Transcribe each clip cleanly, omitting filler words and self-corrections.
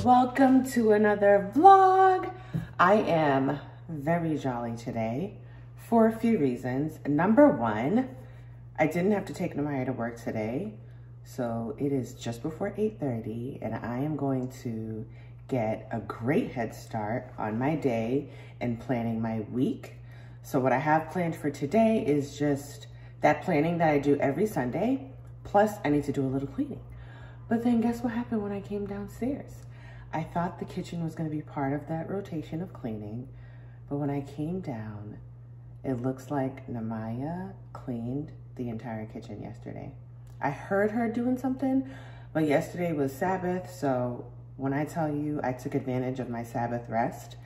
Welcome to another vlog. I am very jolly today for a few reasons. Number one, I didn't have to take Namaya to work today. So it is just before 8:30 and I am going to get a great head start on my day and planning my week. So what I have planned for today is just that planning that I do every Sunday, plus I need to do a little cleaning. But then guess what happened when I came downstairs? I thought the kitchen was gonna be part of that rotation of cleaning, but when I came down, it looks like Namaya cleaned the entire kitchen yesterday. I heard her doing something, but yesterday was Sabbath, so when I tell you I took advantage of my Sabbath rest,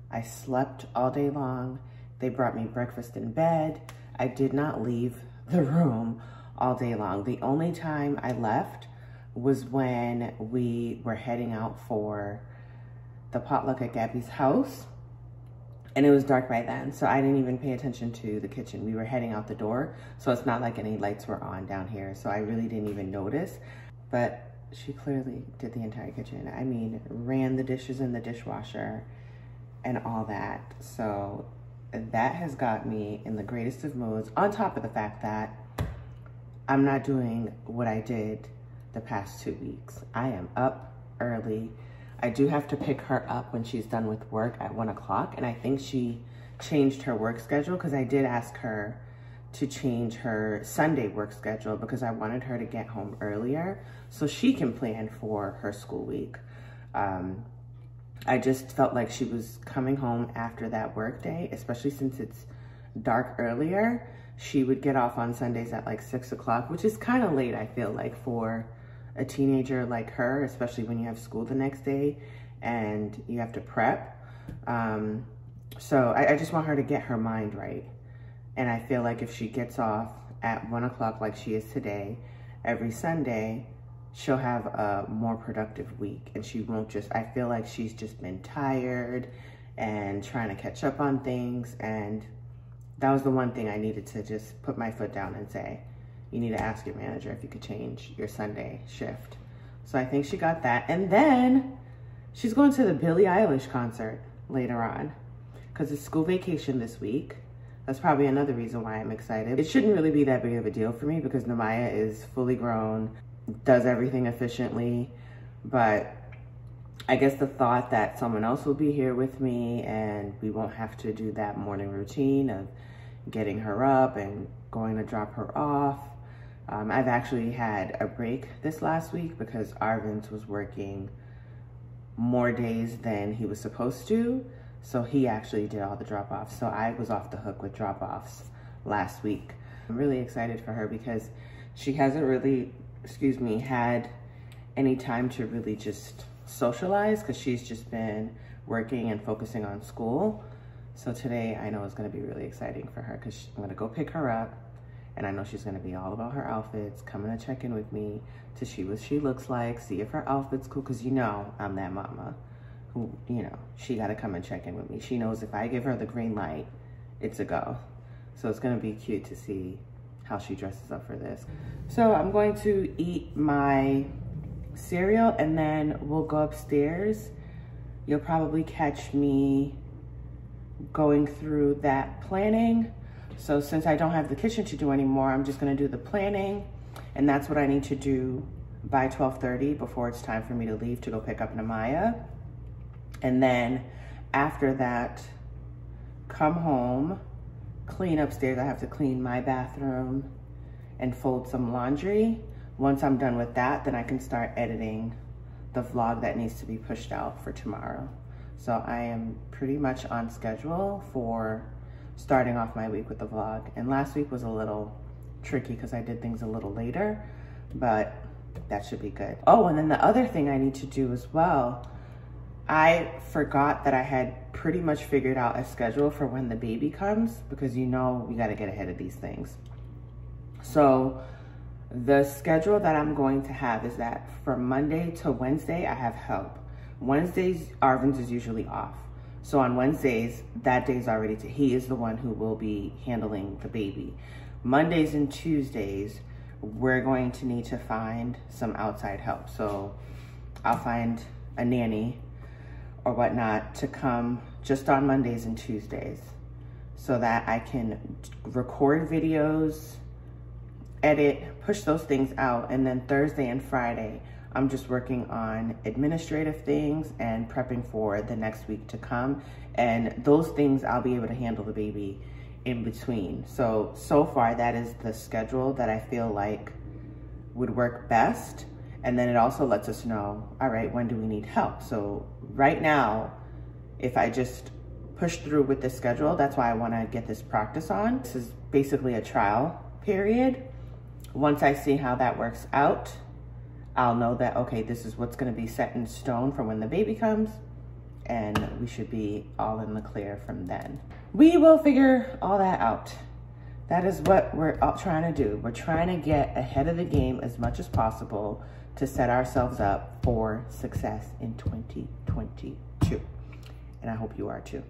I slept all day long. They brought me breakfast in bed. I did not leave the room all day long. The only time I left was when we were heading out for the potluck at Gabby's house, and it was dark by then, so I didn't even pay attention to the kitchen. We were heading out the door, so it's not like any lights were on down here, so I really didn't even notice, but she clearly did the entire kitchen. I mean, ran the dishes in the dishwasher and all that, so that has got me in the greatest of moods, on top of the fact that I'm not doing what I did the past 2 weeks. I am up early. I do have to pick her up when she's done with work at 1 o'clock, and I think she changed her work schedule because I did ask her to change her Sunday work schedule because I wanted her to get home earlier so she can plan for her school week. I just felt like she was coming home after that work day, especially since it's dark earlier. She would get off on Sundays at like 6 o'clock, which is kind of late, I feel like, for a teenager like her, especially when you have school the next day and you have to prep. So I just want her to get her mind right. And I feel like if she gets off at 1 o'clock like she is today, every Sunday, she'll have a more productive week. And she won't just, I feel like she's just been tired and trying to catch up on things. And that was the one thing I needed to just put my foot down and say, you need to ask your manager if you could change your Sunday shift. So I think she got that. And then she's going to the Billie Eilish concert later on because it's school vacation this week. That's probably another reason why I'm excited. It shouldn't really be that big of a deal for me because Namaya is fully grown, does everything efficiently, but I guess the thought that someone else will be here with me and we won't have to do that morning routine of getting her up and going to drop her off. I've actually had a break this last week because Arvin's was working more days than he was supposed to. So he actually did all the drop-offs. So I was off the hook with drop-offs last week. I'm really excited for her because she hasn't really, had any time to really just socialize because she's just been working and focusing on school. So today I know it's gonna be really exciting for her because I'm gonna go pick her up and I know she's gonna be all about her outfits, coming to check in with me to see what she looks like, see if her outfit's cool, because you know I'm that mama who, she gotta come and check in with me. She knows if I give her the green light, it's a go. So it's gonna be cute to see how she dresses up for this. So I'm going to eat my cereal and then we'll go upstairs. You'll probably catch me going through that planning. So since I don't have the kitchen to do anymore, I'm just gonna do the planning, and that's what I need to do by 12:30 before it's time for me to leave to go pick up Namaya. And then after that, come home, clean upstairs. I have to clean my bathroom and fold some laundry. Once I'm done with that, then I can start editing the vlog that needs to be pushed out for tomorrow. So I am pretty much on schedule for starting off my week with the vlog. And last week was a little tricky because I did things a little later, but that should be good. Oh, and then the other thing I need to do as well, I forgot that I had pretty much figured out a schedule for when the baby comes because we gotta get ahead of these things. So the schedule that I'm going to have is that from Monday to Wednesday, I have help. Wednesdays, Arvin's is usually off. So on Wednesdays, that day's already, he is the one who will be handling the baby. Mondays and Tuesdays, we're going to need to find some outside help. So I'll find a nanny or whatnot to come just on Mondays and Tuesdays so that I can record videos, edit, push those things out. And then Thursday and Friday, I'm just working on administrative things and prepping for the next week to come. And those things I'll be able to handle the baby in between. So far that is the schedule that I feel like would work best. And then it also lets us know, all right, when do we need help? So right now, if I just push through with this schedule, that's why I want to get this practice on. This is basically a trial period. Once I see how that works out, I'll know that, okay, this is what's going to be set in stone for when the baby comes, and we should be all in the clear from then. We will figure all that out. That is what we're all trying to do. We're trying to get ahead of the game as much as possible to set ourselves up for success in 2022. And I hope you are too.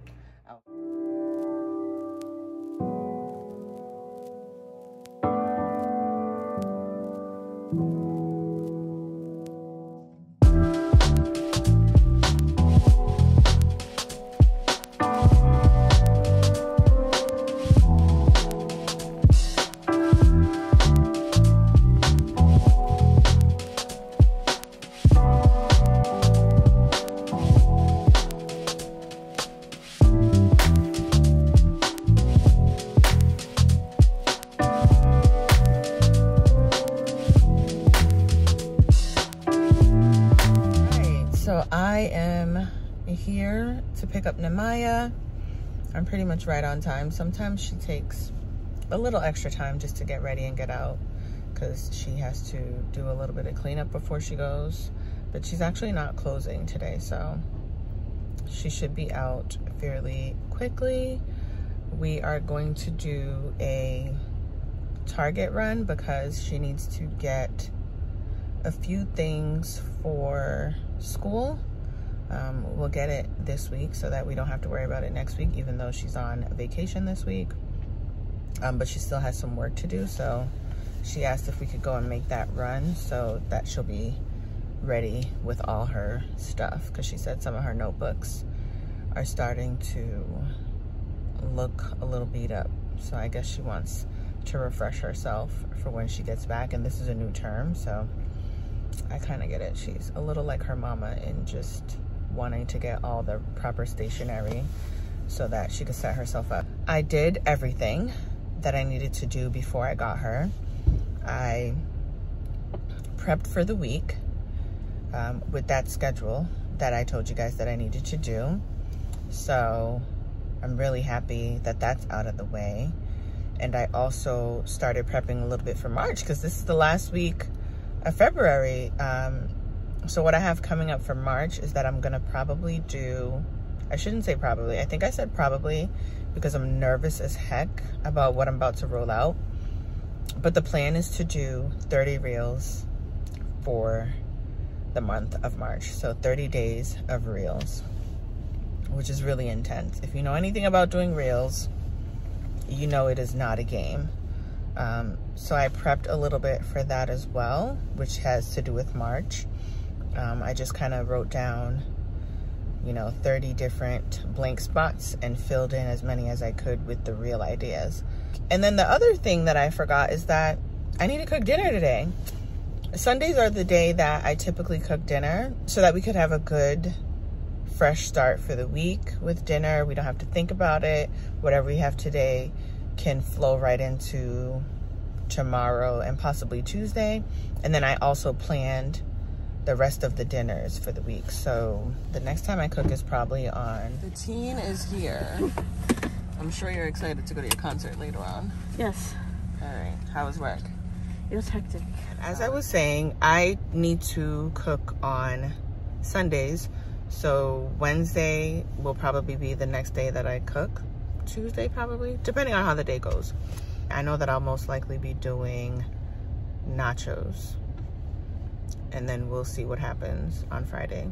I am here to pick up Nemaya. I'm pretty much right on time. Sometimes she takes a little extra time just to get ready and get out because she has to do a little bit of cleanup before she goes. But she's actually not closing today, so she should be out fairly quickly. We are going to do a Target run because she needs to get a few things for school. We'll get it this week so that we don't have to worry about it next week, even though she's on vacation this week. But she still has some work to do, so she asked if we could go and make that run so that she'll be ready with all her stuff, because she said some of her notebooks are starting to look a little beat up. So I guess she wants to refresh herself for when she gets back, and this is a new term, so I kind of get it. She's a little like her mama in just wanting to get all the proper stationery so that she could set herself up. I did everything that I needed to do before I got her. I prepped for the week with that schedule that I told you guys that I needed to do. So I'm really happy that that's out of the way. And I also started prepping a little bit for March because this is the last week of February. So what I have coming up for March is that I'm gonna probably do, I shouldn't say probably, I think I said probably because I'm nervous as heck about what I'm about to roll out. But the plan is to do 30 reels for the month of March. So 30 days of reels, which is really intense. If you know anything about doing reels, you know it is not a game. So I prepped a little bit for that as well, which has to do with March. I just kind of wrote down, 30 different blank spots and filled in as many as I could with the reel ideas. And then the other thing that I forgot is that I need to cook dinner today. Sundays are the day that I typically cook dinner so that we could have a good, fresh start for the week with dinner. We don't have to think about it. Whatever we have today can flow right into tomorrow and possibly Tuesday. And then I also planned the rest of the dinners for the week. So the next time I cook is probably on. The teen is here. I'm sure you're excited to go to your concert later on. Yes. All right, how was work? It was hectic. As I was saying, I need to cook on Sundays. So Wednesday will probably be the next day that I cook. Tuesday probably, depending on how the day goes. I know that I'll most likely be doing nachos, and then we'll see what happens on Friday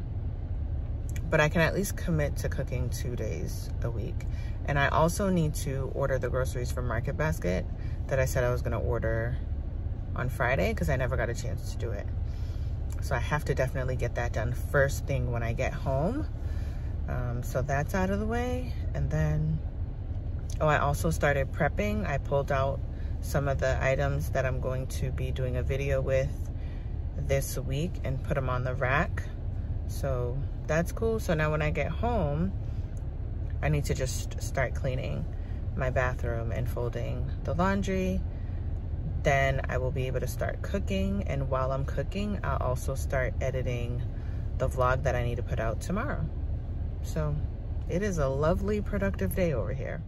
but I can at least commit to cooking 2 days a week. And I also need to order the groceries from Market Basket that I said I was gonna order on Friday because I never got a chance to do it. So I have to definitely get that done first thing when I get home. So that's out of the way. And then, oh, I also started prepping. I pulled out some of the items that I'm going to be doing a video with this week and put them on the rack. So that's cool. So now when I get home, I need to just start cleaning my bathroom and folding the laundry. Then I will be able to start cooking. And while I'm cooking, I'll also start editing the vlog that I need to put out tomorrow. So it is a lovely, productive day over here.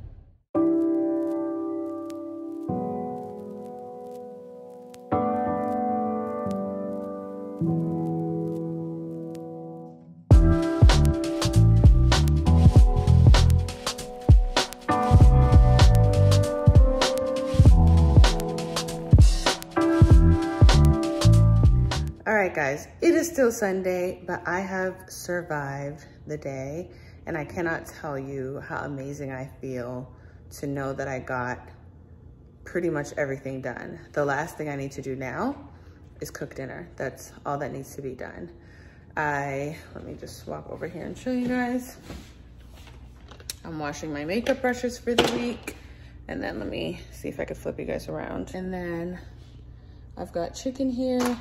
Guys, it is still Sunday, but I have survived the day, and I cannot tell you how amazing I feel to know that I got pretty much everything done. The last thing I need to do now is cook dinner. That's all that needs to be done. Let me just swap over here and show you guys. I'm washing my makeup brushes for the week, and then let me see if I can flip you guys around. And then I've got chicken here,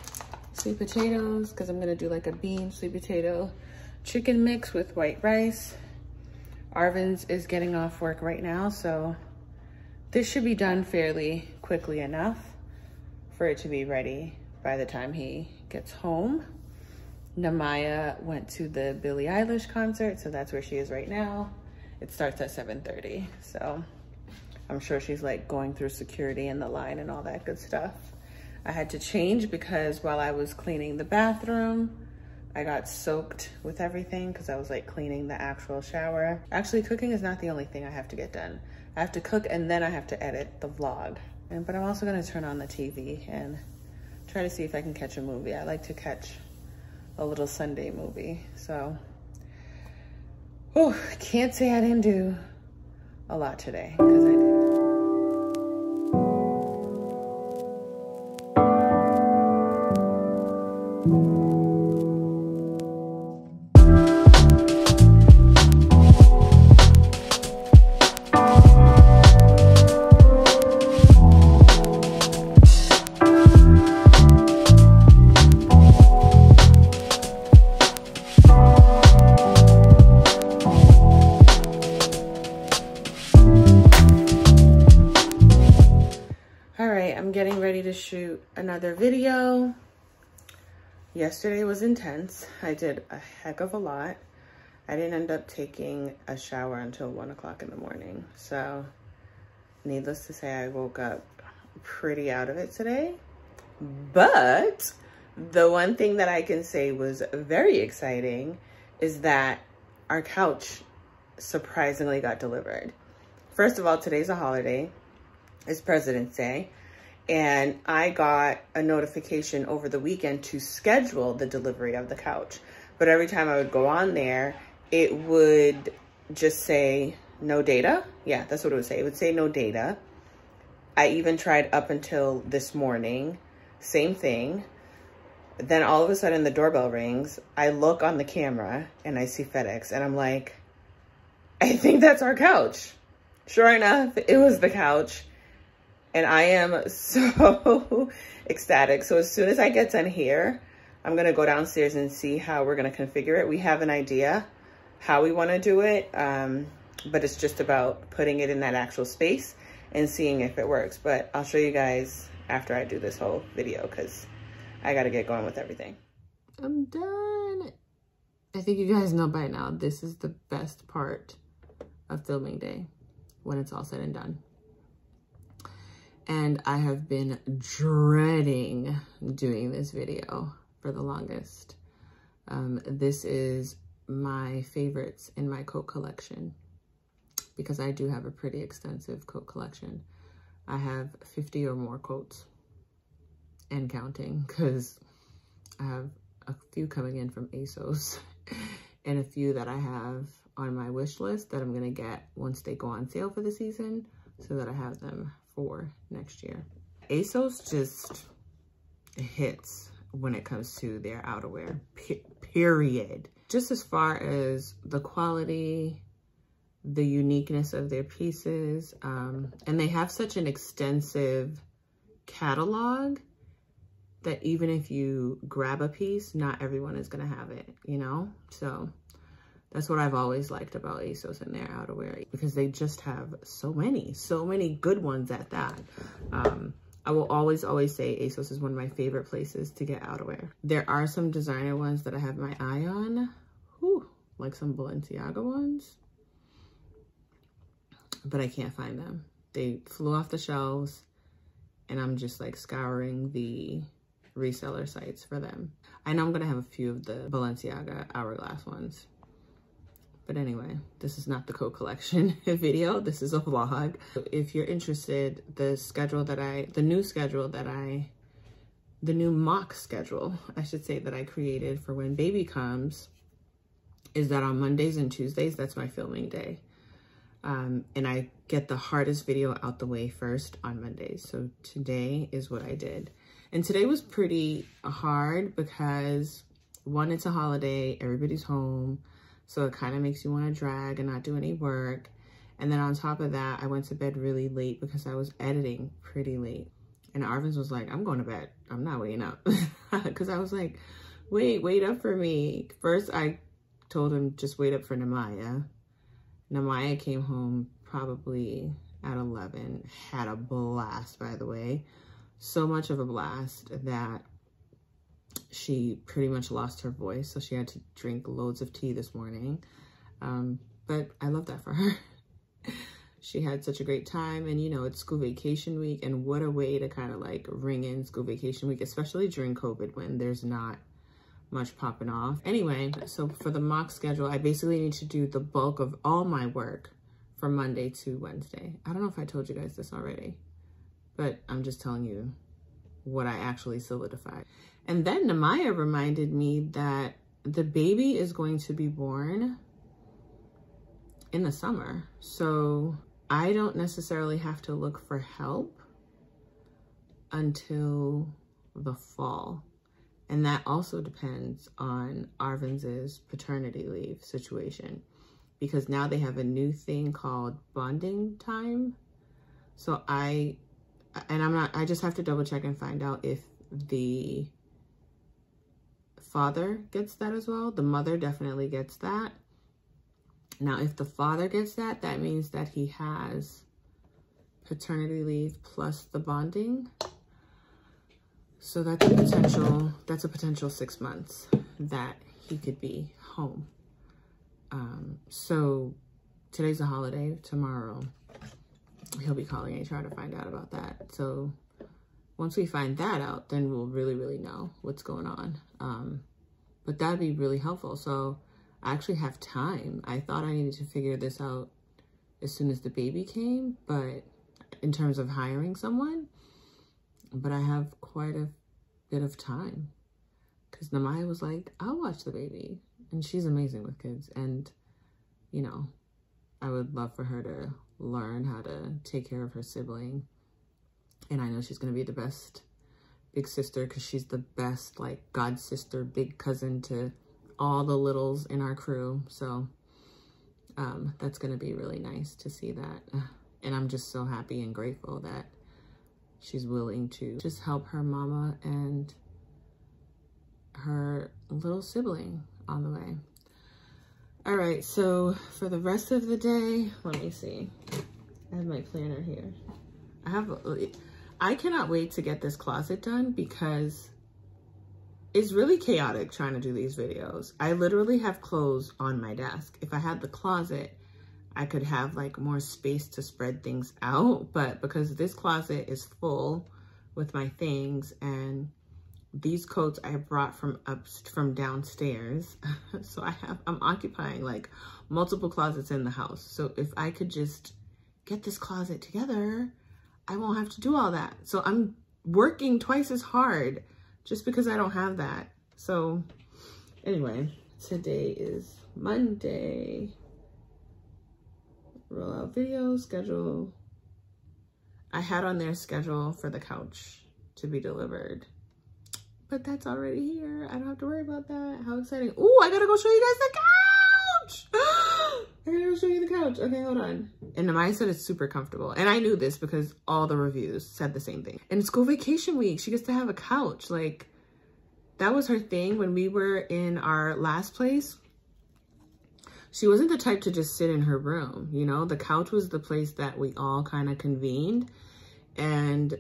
sweet potatoes, because I'm gonna do like a bean sweet potato chicken mix with white rice. Arvin's is getting off work right now, so this should be done fairly quickly enough for it to be ready by the time he gets home. Namaya went to the Billie Eilish concert, so that's where she is right now. It starts at 7:30, so I'm sure she's like going through security and the line and all that good stuff. I had to change because while I was cleaning the bathroom, I got soaked with everything because I was like cleaning the actual shower. Actually, cooking is not the only thing I have to get done. I have to cook and then I have to edit the vlog. But I'm also gonna turn on the TV and try to see if I can catch a movie. I like to catch a little Sunday movie. So, I can't say I didn't do a lot today because I did. Getting ready to shoot another video. Yesterday was intense. I did a heck of a lot. I didn't end up taking a shower until 1 o'clock in the morning. So needless to say, I woke up pretty out of it today. But the one thing that I can say was very exciting is that our couch surprisingly got delivered. First of all, today's a holiday. It's President's Day. And I got a notification over the weekend to schedule the delivery of the couch. But every time I would go on there, it would just say no data. Yeah, that's what it would say. It would say no data. I even tried up until this morning, same thing. Then all of a sudden the doorbell rings. I look on the camera and I see FedEx and I'm like, I think that's our couch. Sure enough, it was the couch. And I am so ecstatic. So as soon as I get done here, I'm gonna go downstairs and see how we're gonna configure it. We have an idea how we wanna do it, but it's just about putting it in that actual space and seeing if it works. But I'll show you guys after I do this whole video because I gotta get going with everything. I'm done. I think you guys know by now, this is the best part of filming day when it's all said and done. And I have been dreading doing this video for the longest. This is my favorites in my coat collection because I do have a pretty extensive coat collection. I have 50 or more coats and counting because I have a few coming in from ASOS and a few that I have on my wish list that I'm gonna get once they go on sale for the season so that I have them for next year. ASOS just hits when it comes to their outerwear, period. Just as far as the quality, the uniqueness of their pieces, and they have such an extensive catalog that even if you grab a piece, not everyone is gonna have it, you know? So that's what I've always liked about ASOS and their outerwear, because they just have so many good ones at that. I will always say ASOS is one of my favorite places to get outerwear. There are some designer ones that I have my eye on, like some Balenciaga ones, but I can't find them. They flew off the shelves and I'm just like scouring the reseller sites for them. I know I'm gonna have a few of the Balenciaga hourglass ones. But anyway, this is not the coat collection video. This is a vlog. If you're interested, the new mock schedule, I should say, that I created for when baby comes is that on Mondays and Tuesdays, that's my filming day. And I get the hardest video out the way first on Mondays. So today is what I did. And today was pretty hard because one, it's a holiday, everybody's home. So it kind of makes you want to drag and not do any work. And then on top of that, I went to bed really late because I was editing pretty late. And Arvin's was like, I'm going to bed. I'm not waiting up. Because I was like, wait up for me. First, I told him just wait up for Namaya. Namaya came home probably at 11. Had a blast, by the way. So much of a blast that she pretty much lost her voice, so she had to drink loads of tea this morning. But I love that for her. She had such a great time, and you know, it's school vacation week, and what a way to kind of like ring in school vacation week, especially during COVID when there's not much popping off. Anyway, so for the mock schedule, I basically need to do the bulk of all my work from Monday to Wednesday. I don't know if I told you guys this already, but I'm just telling you what I actually solidified. And then Namaya reminded me that the baby is going to be born in the summer. So I don't necessarily have to look for help until the fall. And that also depends on Arvin's paternity leave situation, because now they have a new thing called bonding time. So I just have to double check and find out if the father gets that as well. The mother definitely gets that. Now, if the father gets that, that means that he has paternity leave plus the bonding. So that's a potential 6 months that he could be home. So today's a holiday. Tomorrow he'll be calling HR to find out about that. So once we find that out, then we'll really know what's going on. But that'd be really helpful. So I actually have time. I thought I needed to figure this out as soon as the baby came, but in terms of hiring someone, but I have quite a bit of time because Namaya was like, I'll watch the baby. And she's amazing with kids. And, you know, I would love for her to learn how to take care of her sibling. And I know she's going to be the best big sister because she's the best, like, god sister, big cousin to all the littles in our crew. So that's going to be really nice to see that. And I'm just so happy and grateful that she's willing to just help her mama and her little sibling on the way. All right, so for the rest of the day, let me see. I have my planner here. I cannot wait to get this closet done because it's really chaotic trying to do these videos. I literally have clothes on my desk. If I had the closet, I could have like more space to spread things out, but because this closet is full with my things and these coats I brought from downstairs, so I'm occupying like multiple closets in the house. So if I could just get this closet together, I won't have to do all that. So I'm working twice as hard just because I don't have that. So anyway, today is Monday. Roll out video, schedule. I had on their schedule for the couch to be delivered, but that's already here. I don't have to worry about that. How exciting. Oh, I gotta go show you guys the couch. I gotta go show you the couch. Okay, hold on. And Namaya said it's super comfortable. And I knew this because all the reviews said the same thing. And it's school vacation week. She gets to have a couch. Like, that was her thing when we were in our last place. She wasn't the type to just sit in her room, you know? The couch was the place that we all kind of convened. And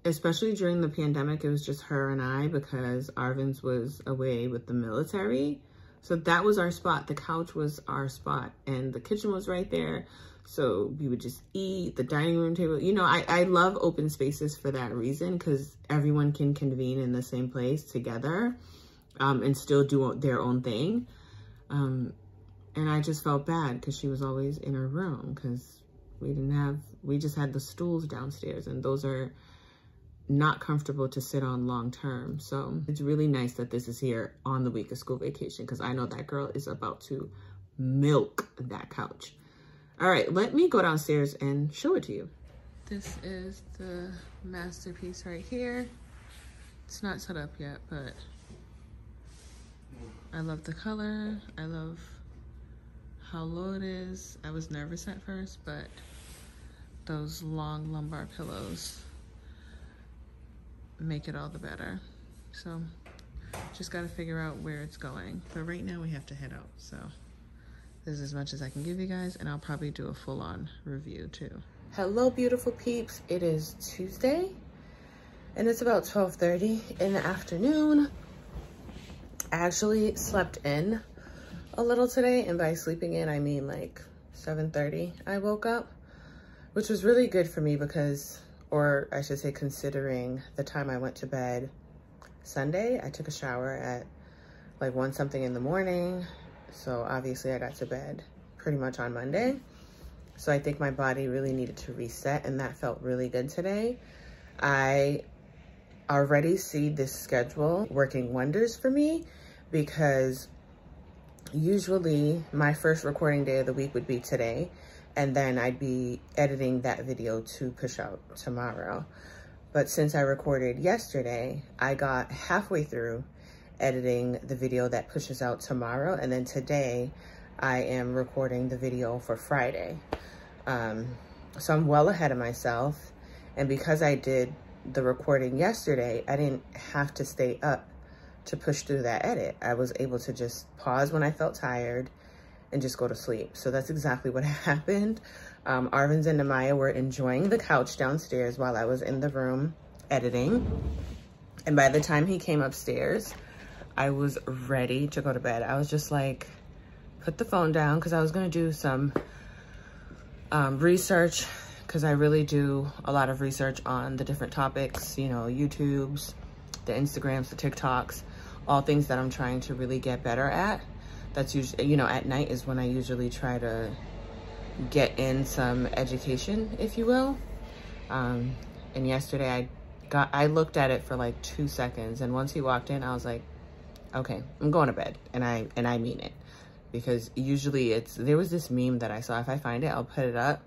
especially during the pandemic, it was just her and I because Arvin's was away with the military. So that was our spot. The couch was our spot and the kitchen was right there. So we would just eat, the dining room table. You know, I love open spaces for that reason because everyone can convene in the same place together and still do their own thing. And I just felt bad because she was always in her room because we just had the stools downstairs and those are not comfortable to sit on long term. So it's really nice that this is here on the week of school vacation because I know that girl is about to milk that couch. All right, let me go downstairs and show it to you. This is the masterpiece right here. It's not set up yet, but I love the color. I love how low it is. I was nervous at first, but those long lumbar pillows make it all the better. So just got to figure out where it's going. But right now we have to head out. So this is as much as I can give you guys, and I'll probably do a full-on review too. Hello, beautiful peeps. It is Tuesday, and it's about 12:30 in the afternoon. I actually slept in a little today, and by sleeping in, I mean like 7:30 I woke up, which was really good for me because, or I should say considering the time I went to bed Sunday. I took a shower at like 1 something in the morning. So obviously I got to bed pretty much on Monday. So I think my body really needed to reset and that felt really good today. I already see this schedule working wonders for me because usually my first recording day of the week would be today and then I'd be editing that video to push out tomorrow. But since I recorded yesterday, I got halfway through editing the video that pushes out tomorrow, and then today I am recording the video for Friday. So I'm well ahead of myself, and because I did the recording yesterday, I didn't have to stay up to push through that edit. I was able to just pause when I felt tired and just go to sleep. So that's exactly what happened. Arvin's and Namaya were enjoying the couch downstairs while I was in the room editing, and by the time he came upstairs, I was ready to go to bed. I was just like, put the phone down because I was gonna do some research because I really do a lot of research on the different topics, you know, YouTubes, the Instagrams, the TikToks, all things that I'm trying to really get better at. That's usually, you know, at night is when I usually try to get in some education, if you will. And yesterday I looked at it for like 2 seconds, and once he walked in, I was like, okay, I'm going to bed, and I mean it, because usually there was this meme that I saw. If I find it, I'll put it up,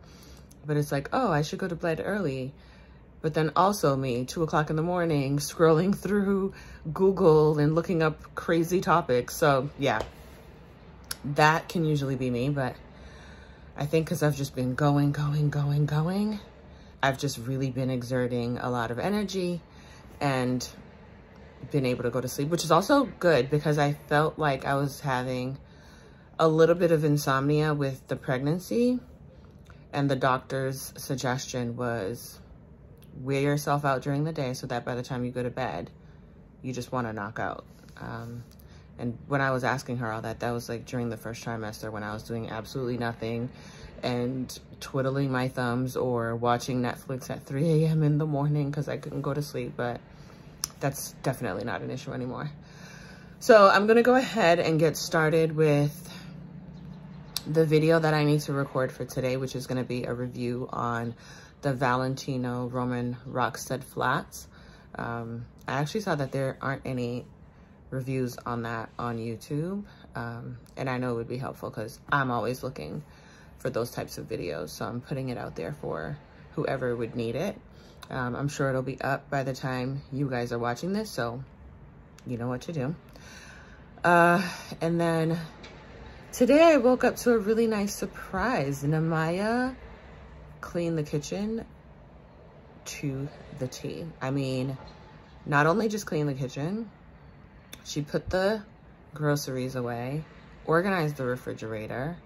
but it's like, oh, I should go to bed early, but then also me, 2 o'clock in the morning, scrolling through Google and looking up crazy topics. So yeah, that can usually be me, but I think because I've just been going, I've just really been exerting a lot of energy and been able to go to sleep, which is also good because I felt like I was having a little bit of insomnia with the pregnancy, and the doctor's suggestion was wear yourself out during the day so that by the time you go to bed, you just want to knock out. And when I was asking her all that, that was like during the first trimester when I was doing absolutely nothing and twiddling my thumbs or watching Netflix at 3 a.m. in the morning because I couldn't go to sleep, but that's definitely not an issue anymore. So I'm gonna go ahead and get started with the video that I need to record for today, which is gonna be a review on the Valentino Roman rock stud flats. I actually saw that there aren't any reviews on that on YouTube. And I know it would be helpful because I'm always looking for those types of videos. So I'm putting it out there for whoever would need it. I'm sure it'll be up by the time you guys are watching this, so you know what to do. And then today I woke up to a really nice surprise. Namaya cleaned the kitchen to the T. I mean, not only just clean the kitchen, she put the groceries away, organized the refrigerator.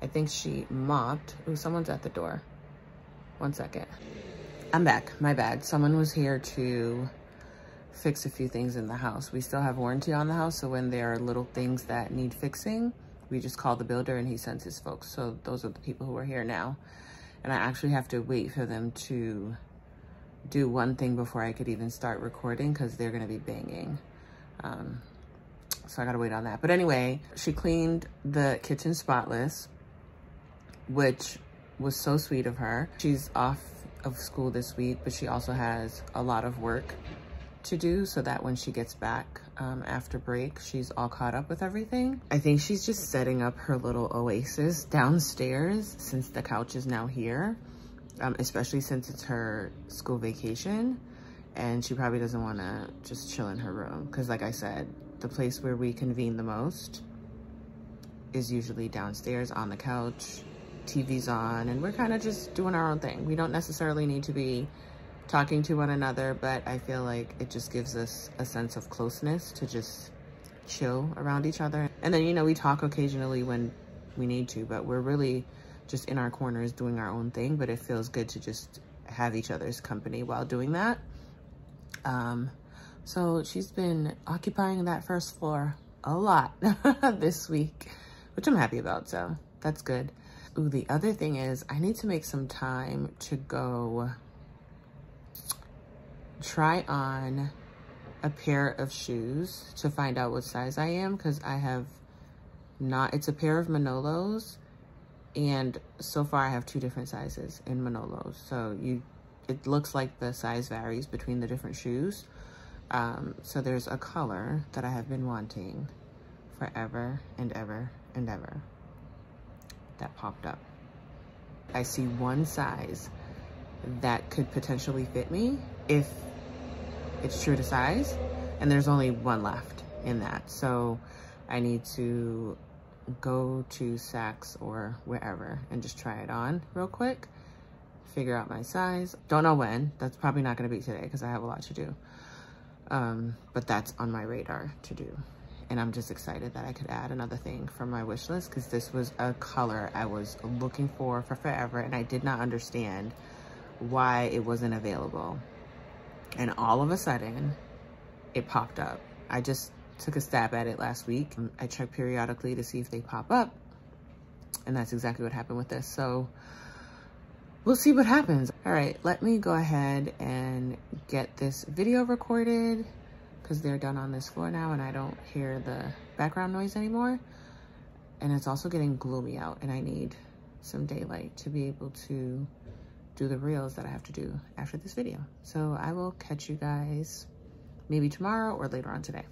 I think she mopped. Ooh, someone's at the door. 1 second. I'm back, my bad. Someone was here to fix a few things in the house. We still have warranty on the house, so when there are little things that need fixing, we just call the builder and he sends his folks. So those are the people who are here now. And I actually have to wait for them to do one thing before I could even start recording because they're gonna be banging. So I gotta wait on that. But anyway, she cleaned the kitchen spotless, which was so sweet of her. She's off of school this week, but she also has a lot of work to do so that when she gets back after break, she's all caught up with everything. I think she's just setting up her little oasis downstairs since the couch is now here, especially since it's her school vacation. And she probably doesn't want to just chill in her room because, like I said, the place where we convene the most is usually downstairs on the couch, TV's on, and we're kind of just doing our own thing. We don't necessarily need to be talking to one another, but I feel like it just gives us a sense of closeness to just chill around each other. And then, you know, we talk occasionally when we need to, but we're really just in our corners doing our own thing, but it feels good to just have each other's company while doing that. So she's been occupying that first floor a lot this week, which I'm happy about, so that's good. Ooh, the other thing is I need to make some time to go try on a pair of shoes to find out what size I am, because I have not, it's a pair of Manolos, and so far I have 2 different sizes in Manolos. So it looks like the size varies between the different shoes. So there's a color that I have been wanting forever and ever and ever that popped up. I see one size that could potentially fit me if it's true to size, and there's only one left in that. So I need to go to Saks or wherever and just try it on real quick, figure out my size. Don't know when. That's probably not going to be today because I have a lot to do. But that's on my radar to do. And I'm just excited that I could add another thing from my wish list, because this was a color I was looking for forever, and I did not understand why it wasn't available. And all of a sudden, it popped up. I just took a stab at it last week. I check periodically to see if they pop up, and that's exactly what happened with this. So we'll see what happens. All right, let me go ahead and get this video recorded, because they're done on this floor now and I don't hear the background noise anymore. And it's also getting gloomy out and I need some daylight to be able to do the reels that I have to do after this video. So I will catch you guys maybe tomorrow or later on today.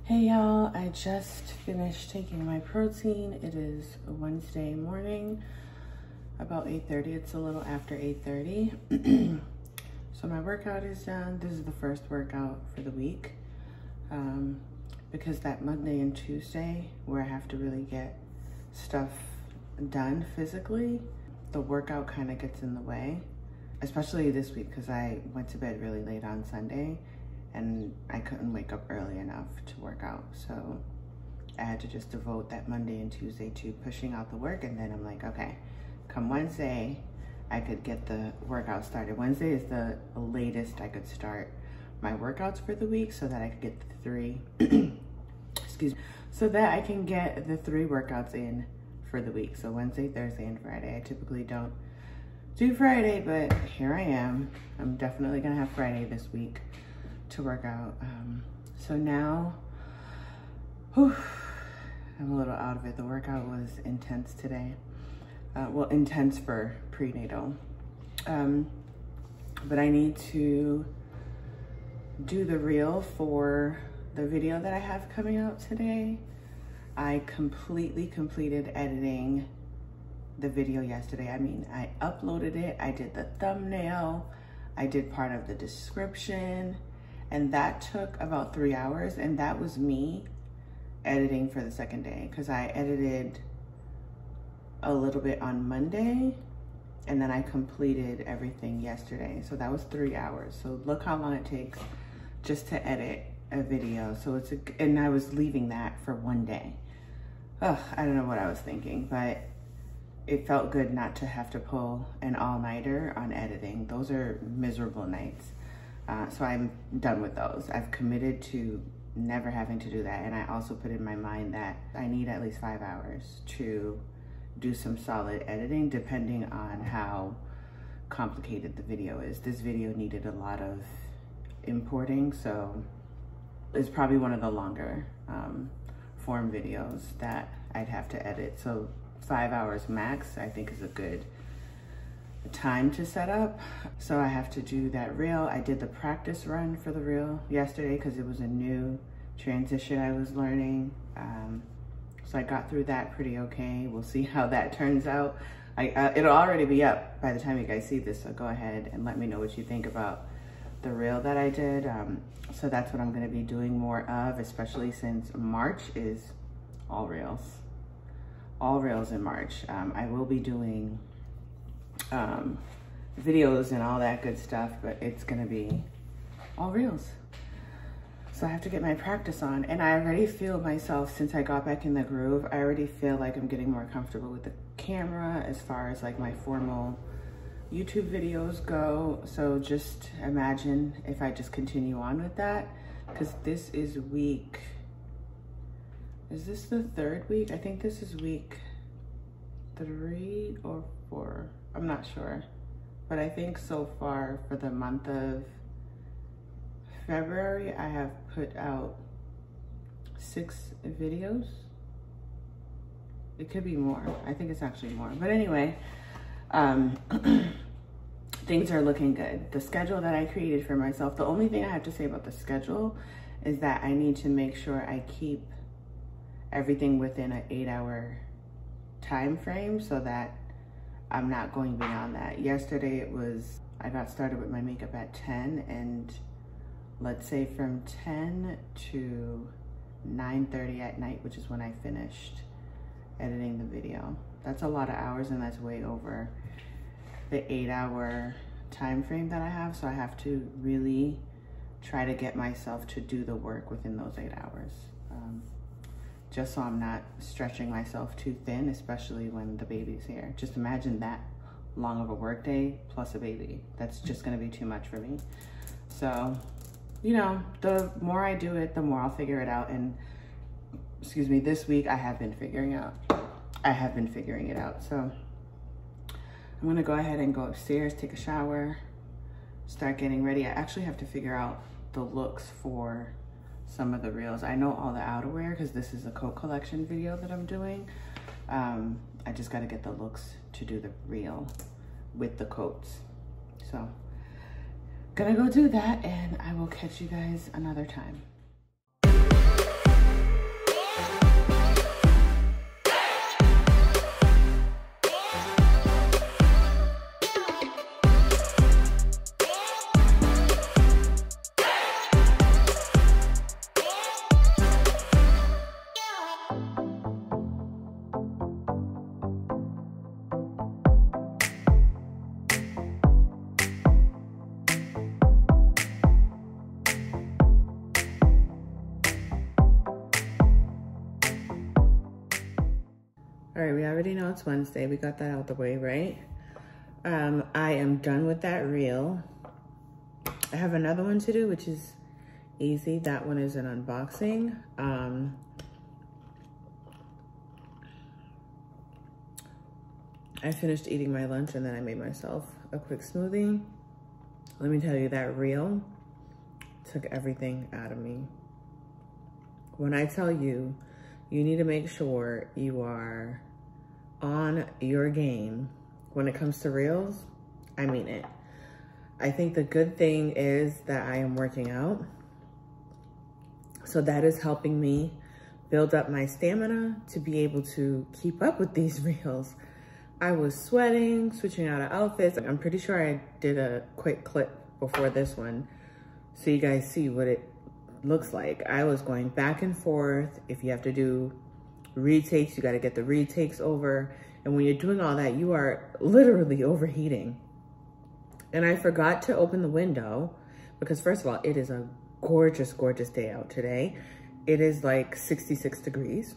Hey y'all, I just finished taking my protein. It is a Wednesday morning, about 8:30. It's a little after 8:30. So my workout is done. This is the first workout for the week. Because that Monday and Tuesday where I have to really get stuff done physically, the workout kind of gets in the way, especially this week because I went to bed really late on Sunday and I couldn't wake up early enough to work out. So I had to just devote that Monday and Tuesday to pushing out the work, and then I'm like, okay, come Wednesday, I could get the workout started. Wednesday is the latest I could start my workouts for the week so that I could get the 3, excuse me, so that I can get the 3 workouts in for the week. So Wednesday, Thursday, and Friday. I typically don't do Friday, but here I am. I'm definitely gonna have Friday this week to work out. So now, whew, I'm a little out of it. The workout was intense today. Well, intense for prenatal. But I need to do the reel for the video that I have coming out today. I completely completed editing the video yesterday. I mean, I uploaded it, I did the thumbnail, I did part of the description, and that took about 3 hours, and that was me editing for the second day, because I edited a little bit on Monday, and then I completed everything yesterday. So that was 3 hours. So look how long it takes just to edit a video. So and I was leaving that for one day. Oh, I don't know what I was thinking, but it felt good not to have to pull an all-nighter on editing. Those are miserable nights. So I'm done with those. I've committed to never having to do that. And I also put in my mind that I need at least 5 hours to do some solid editing, depending on how complicated the video is. This video needed a lot of importing, so it's probably one of the longer form videos that I'd have to edit. So 5 hours max, I think, is a good time to set up. So I have to do that reel. I did the practice run for the reel yesterday because it was a new transition I was learning. So I got through that pretty okay. We'll see how that turns out. It'll already be up by the time you guys see this, so go ahead and let me know what you think about the reel that I did. So that's what I'm gonna be doing more of, especially since March is all reels. All reels in March. I will be doing videos and all that good stuff, but it's gonna be all reels. So I have to get my practice on, and I already feel myself, since I got back in the groove, I already feel like I'm getting more comfortable with the camera as far as like my formal YouTube videos go. So just imagine if I just continue on with that, because this is is this the 3rd week? I think this is week 3 or 4. I'm not sure, but I think so far for the month of February, I have put out 6 videos. It could be more. I think it's actually more. But anyway, things are looking good. The schedule that I created for myself, the only thing I have to say about the schedule is that I need to make sure I keep everything within an 8-hour time frame so that I'm not going beyond that. Yesterday I got started with my makeup at 10, and let's say from 10 to 9:30 at night, which is when I finished editing the video. That's a lot of hours, and that's way over the 8-hour time frame that I have. So I have to really try to get myself to do the work within those 8 hours, just so I'm not stretching myself too thin, especially when the baby's here. Just imagine that long of a work day plus a baby. That's just gonna be too much for me. So, you know, the more I do it, the more I'll figure it out. And excuse me, this week I have been figuring it out. So I'm gonna go ahead and go upstairs, take a shower, start getting ready. I actually have to figure out the looks for some of the reels. I know all the outerwear because this is a coat collection video that I'm doing. I just gotta get the looks to do the reel with the coats. So gonna go do that, and I will catch you guys another time. All right, we already know it's Wednesday. We got that out the way, right? I am done with that reel. I have another one to do, which is easy. That one is an unboxing. I finished eating my lunch and then I made myself a quick smoothie. Let me tell you, that reel took everything out of me. When I tell you, you need to make sure you are on your game when it comes to reels, I mean it. I think the good thing is that I am working out. So that is helping me build up my stamina to be able to keep up with these reels. I was sweating, switching out of outfits. I'm pretty sure I did a quick clip before this one so you guys see what it looks like. I was going back and forth. If you have to do retakes, you got to get the retakes over. And when you're doing all that, you are literally overheating. And I forgot to open the window because first of all, it is a gorgeous, gorgeous day out today. It is like 66 degrees,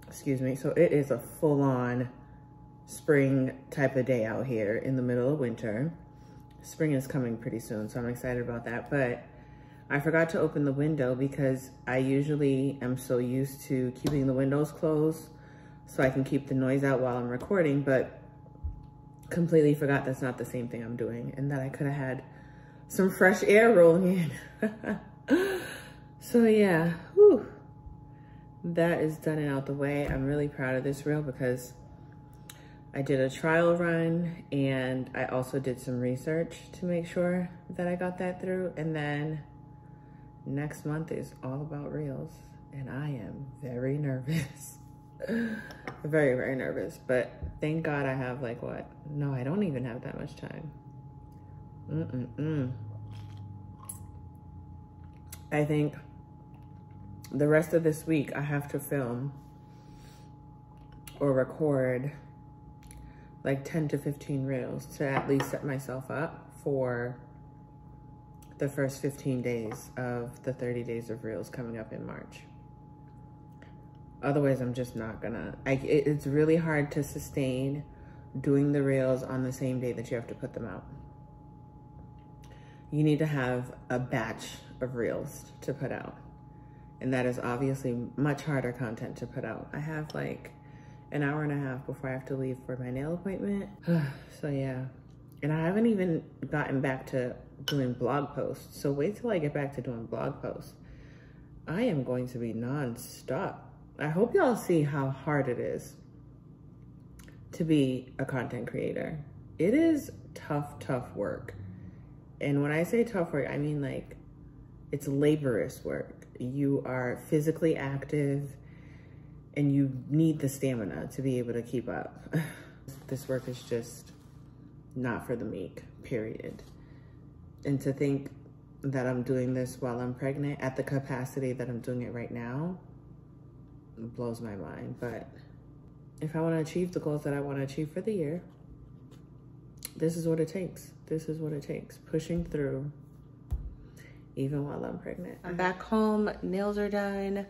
excuse me. So it is a full-on spring type of day out here in the middle of winter. Spring is coming pretty soon, so I'm excited about that. But I forgot to open the window because I usually am so used to keeping the windows closed so I can keep the noise out while I'm recording, but completely forgot that's not the same thing I'm doing and that I could have had some fresh air rolling in. So yeah, whew, that is done and out the way. I'm really proud of this reel because I did a trial run and I also did some research to make sure that I got that through. And then next month is all about reels and I am very nervous. Very, very nervous, but thank God I have like what? No, I don't even have that much time. I think the rest of this week I have to film or record like 10 to 15 reels to at least set myself up for the first 15 days of the 30 days of reels coming up in March. Otherwise, I'm just not gonna, it's really hard to sustain doing the reels on the same day that you have to put them out. You need to have a batch of reels to put out. And that is obviously much harder content to put out. I have like an hour and a half before I have to leave for my nail appointment. So yeah, and I haven't even gotten back to doing blog posts. So wait till I get back to doing blog posts. I am going to be nonstop. I hope y'all see how hard it is to be a content creator. It is tough, tough work. And when I say tough work, I mean like it's laborious work. You are physically active and you need the stamina to be able to keep up. This work is just not for the meek, period. And to think that I'm doing this while I'm pregnant at the capacity that I'm doing it right now, blows my mind. But if I want to achieve the goals that I want to achieve for the year, this is what it takes. This is what it takes. Pushing through even while I'm pregnant. I'm back home, nails are done.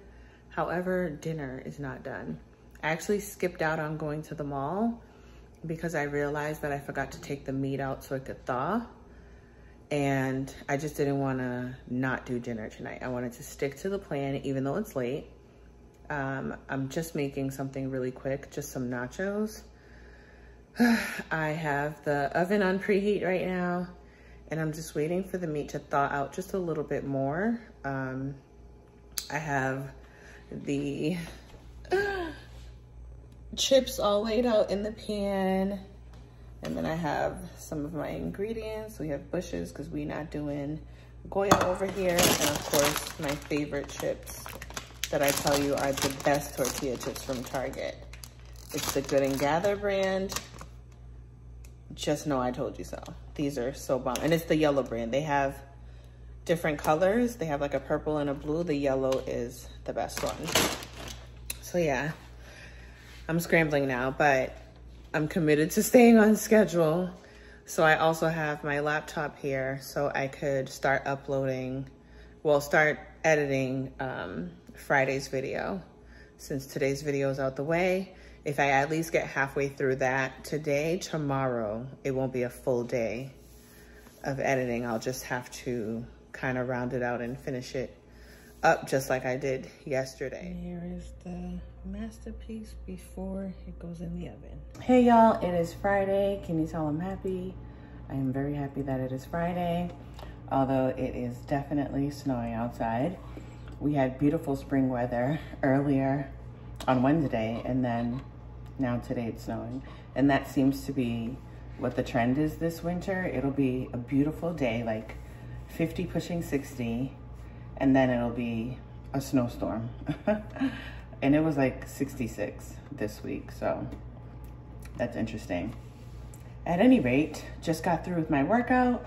However, dinner is not done. I actually skipped out on going to the mall because I realized that I forgot to take the meat out so it could thaw. And I just didn't want to not do dinner tonight. I wanted to stick to the plan even though it's late. I'm just making something really quick, just some nachos. I have the oven on preheat right now, and I'm just waiting for the meat to thaw out just a little bit more. I have the chips all laid out in the pan, and then I have some of my ingredients. We have Bush's because we're not doing Goya over here, and of course my favorite chips that I tell you are the best tortilla chips from Target. It's the Good and Gather brand. Just know I told you so. These are so bomb. And it's the yellow brand. They have different colors. They have like a purple and a blue. The yellow is the best one. So yeah, I'm scrambling now, but I'm committed to staying on schedule. So I also have my laptop here so I could start uploading, well, start editing Friday's video. Since today's video is out the way, if I at least get halfway through that today, tomorrow, it won't be a full day of editing. I'll just have to kind of round it out and finish it up just like I did yesterday. And here is the masterpiece before it goes in the oven. Hey y'all, it is Friday. Can you tell I'm happy? I am very happy that it is Friday, although it is definitely snowing outside. We had beautiful spring weather earlier on Wednesday, and then now today it's snowing. And that seems to be what the trend is this winter. It'll be a beautiful day, like 50 pushing 60, and then it'll be a snowstorm. And it was like 66 this week, so that's interesting. At any rate, just got through with my workout.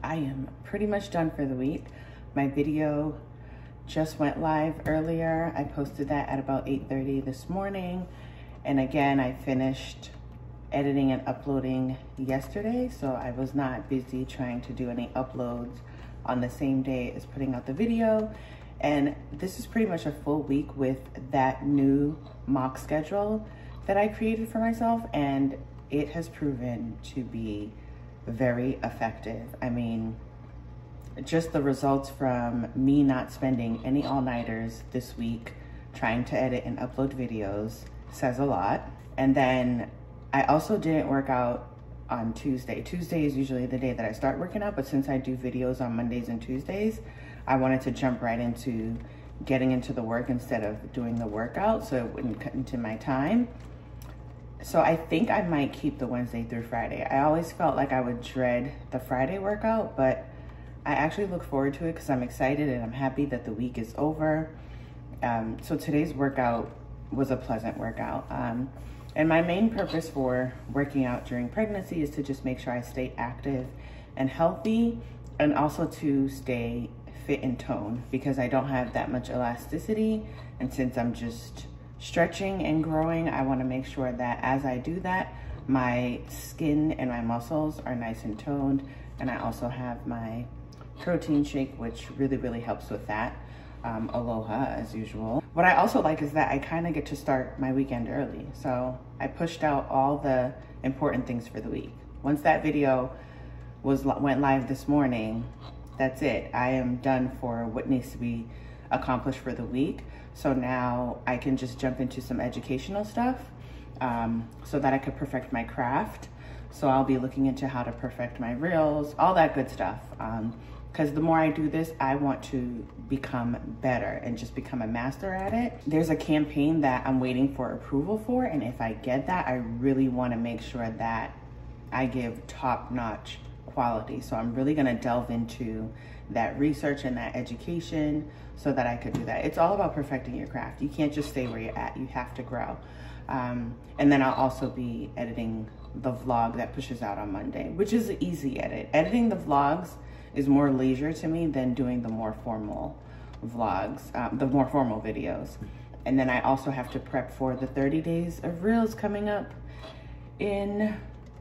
I am pretty much done for the week. My video just went live earlier. I posted that at about 8:30 this morning. And again, I finished editing and uploading yesterday, so I was not busy trying to do any uploads on the same day as putting out the video. And this is pretty much a full week with that new mock schedule that I created for myself, and it has proven to be very effective. I mean, just the results from me not spending any all-nighters this week trying to edit and upload videos says a lot. And then I also didn't work out on Tuesday. Tuesday is usually the day that I start working out, but since I do videos on Mondays and Tuesdays, I wanted to jump right into getting into the work instead of doing the workout so it wouldn't cut into my time. So I think I might keep the Wednesday through Friday. I always felt like I would dread the Friday workout, but I actually look forward to it because I'm excited and I'm happy that the week is over. So today's workout was a pleasant workout. And my main purpose for working out during pregnancy is to just make sure I stay active and healthy, and also to stay fit and toned because I don't have that much elasticity. And since I'm just stretching and growing, I want to make sure that as I do that, my skin and my muscles are nice and toned. And I also have my protein shake, which really helps with that. Aloha as usual. What I also like is that I kind of get to start my weekend early. So I pushed out all the important things for the week. Once that video went live this morning, that's it. I am done for what needs to be accomplished for the week. So now I can just jump into some educational stuff so that I could perfect my craft. So I'll be looking into how to perfect my reels, all that good stuff. Because the more I do this, I want to become better and just become a master at it. There's a campaign that I'm waiting for approval for, and if I get that, I really want to make sure that I give top-notch quality. So I'm really going to delve into that research and that education so that I could do that. It's all about perfecting your craft. You can't just stay where you're at. You have to grow. And then I'll also be editing the vlog that pushes out on Monday, which is an easy edit. Editing the vlogs is more leisure to me than doing the more formal vlogs, the more formal videos. And then I also have to prep for the 30 days of reels coming up in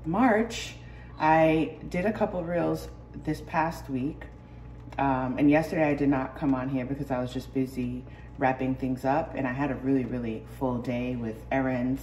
March. I did a couple reels this past week. And yesterday I did not come on here because I was just busy wrapping things up, and I had a really full day with errands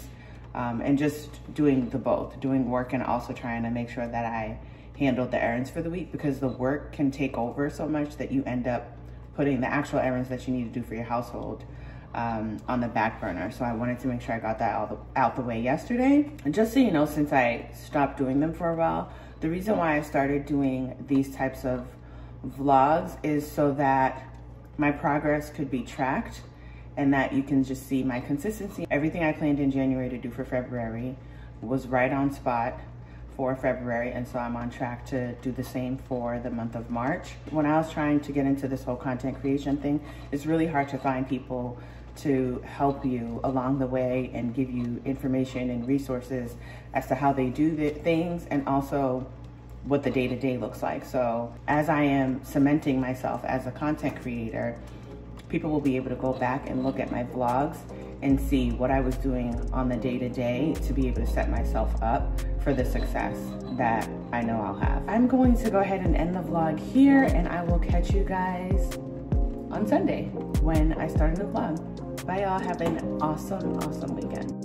and just doing both, doing work and also trying to make sure that I handled the errands for the week, because the work can take over so much that you end up putting the actual errands that you need to do for your household on the back burner. So I wanted to make sure I got that out the way yesterday. And just so you know, since I stopped doing them for a while, the reason why I started doing these types of vlogs is so that my progress could be tracked and that you can just see my consistency. Everything I planned in January to do for February was right on spot for February, and so I'm on track to do the same for the month of March. When I was trying to get into this whole content creation thing, it's really hard to find people to help you along the way and give you information and resources as to how they do things and also what the day-to-day looks like. So as I am cementing myself as a content creator, people will be able to go back and look at my vlogs and see what I was doing on the day-to-day to be able to set myself up for the success that I know I'll have. I'm going to go ahead and end the vlog here, and I will catch you guys on Sunday when I start a new vlog. Bye y'all, have an awesome weekend.